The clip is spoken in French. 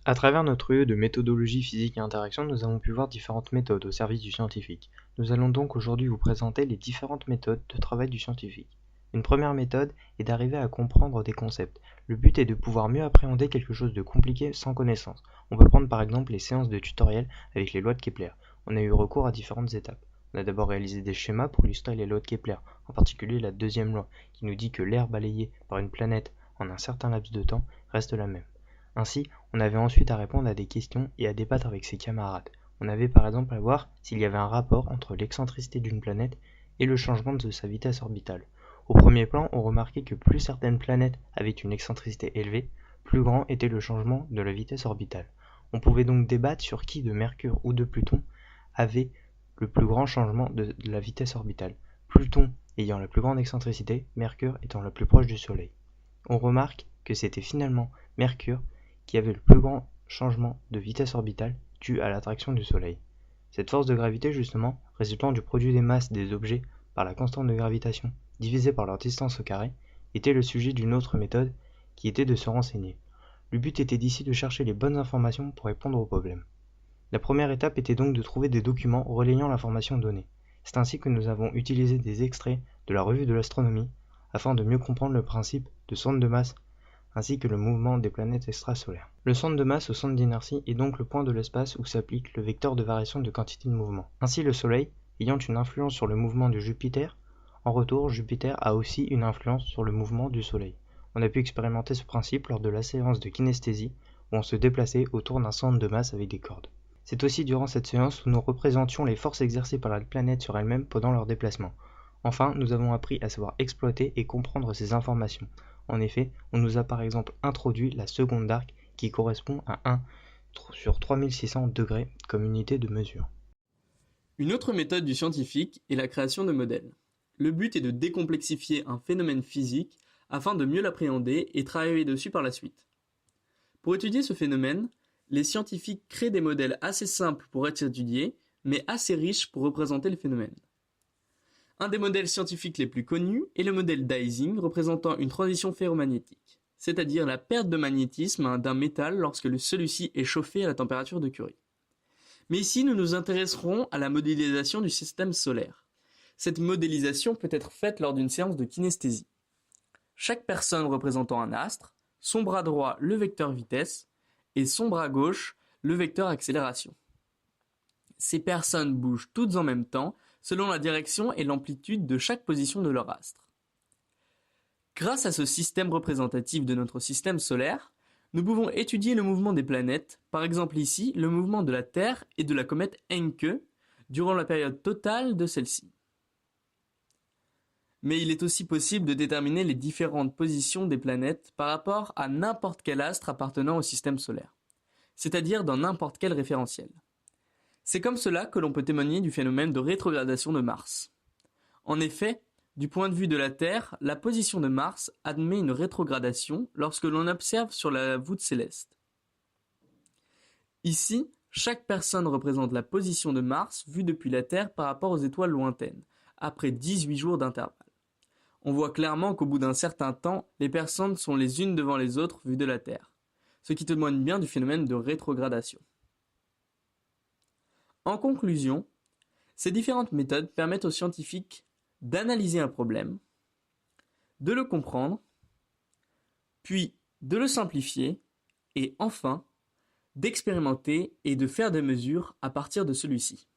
À travers notre UE de méthodologie physique et interaction, nous avons pu voir différentes méthodes au service du scientifique. Nous allons donc aujourd'hui vous présenter les différentes méthodes de travail du scientifique. Une première méthode est d'arriver à comprendre des concepts. Le but est de pouvoir mieux appréhender quelque chose de compliqué sans connaissance. On peut prendre par exemple les séances de tutoriel avec les lois de Kepler. On a eu recours à différentes étapes. On a d'abord réalisé des schémas pour illustrer les lois de Kepler, en particulier la deuxième loi, qui nous dit que l'air balayé par une planète en un certain laps de temps reste la même. Ainsi, on avait ensuite à répondre à des questions et à débattre avec ses camarades. On avait par exemple à voir s'il y avait un rapport entre l'excentricité d'une planète et le changement de sa vitesse orbitale. Au premier plan, on remarquait que plus certaines planètes avaient une excentricité élevée, plus grand était le changement de la vitesse orbitale. On pouvait donc débattre sur qui de Mercure ou de Pluton avait le plus grand changement de la vitesse orbitale, Pluton ayant la plus grande excentricité, Mercure étant le plus proche du Soleil. On remarque que c'était finalement Mercure qui avait le plus grand changement de vitesse orbitale dû à l'attraction du Soleil. Cette force de gravité justement, résultant du produit des masses des objets par la constante de gravitation divisée par leur distance au carré, était le sujet d'une autre méthode qui était de se renseigner. Le but était d'ici de chercher les bonnes informations pour répondre au problème. La première étape était donc de trouver des documents relayant l'information donnée. C'est ainsi que nous avons utilisé des extraits de la revue de l'astronomie afin de mieux comprendre le principe de centre de masse ainsi que le mouvement des planètes extrasolaires. Le centre de masse au centre d'inertie est donc le point de l'espace où s'applique le vecteur de variation de quantité de mouvement. Ainsi le Soleil, ayant une influence sur le mouvement de Jupiter, en retour Jupiter a aussi une influence sur le mouvement du Soleil. On a pu expérimenter ce principe lors de la séance de kinesthésie où on se déplaçait autour d'un centre de masse avec des cordes. C'est aussi durant cette séance où nous représentions les forces exercées par la planète sur elle-même pendant leur déplacement. Enfin, nous avons appris à savoir exploiter et comprendre ces informations. En effet, on nous a par exemple introduit la seconde d'arc qui correspond à 1 sur 3600 degrés comme unité de mesure. Une autre méthode du scientifique est la création de modèles. Le but est de décomplexifier un phénomène physique afin de mieux l'appréhender et travailler dessus par la suite. Pour étudier ce phénomène, les scientifiques créent des modèles assez simples pour être étudiés, mais assez riches pour représenter le phénomène. Un des modèles scientifiques les plus connus est le modèle d'Ising représentant une transition ferromagnétique, c'est-à-dire la perte de magnétisme d'un métal lorsque celui-ci est chauffé à la température de Curie. Mais ici, nous nous intéresserons à la modélisation du système solaire. Cette modélisation peut être faite lors d'une séance de kinesthésie. Chaque personne représentant un astre, son bras droit le vecteur vitesse et son bras gauche le vecteur accélération. Ces personnes bougent toutes en même temps selon la direction et l'amplitude de chaque position de leur astre. Grâce à ce système représentatif de notre système solaire, nous pouvons étudier le mouvement des planètes, par exemple ici le mouvement de la Terre et de la comète Encke durant la période totale de celle-ci. Mais il est aussi possible de déterminer les différentes positions des planètes par rapport à n'importe quel astre appartenant au système solaire, c'est-à-dire dans n'importe quel référentiel. C'est comme cela que l'on peut témoigner du phénomène de rétrogradation de Mars. En effet, du point de vue de la Terre, la position de Mars admet une rétrogradation lorsque l'on observe sur la voûte céleste. Ici, chaque personne représente la position de Mars vue depuis la Terre par rapport aux étoiles lointaines, après 18 jours d'intervalle. On voit clairement qu'au bout d'un certain temps, les personnes sont les unes devant les autres vues de la Terre, ce qui témoigne bien du phénomène de rétrogradation. En conclusion, ces différentes méthodes permettent aux scientifiques d'analyser un problème, de le comprendre, puis de le simplifier, et enfin, d'expérimenter et de faire des mesures à partir de celui-ci.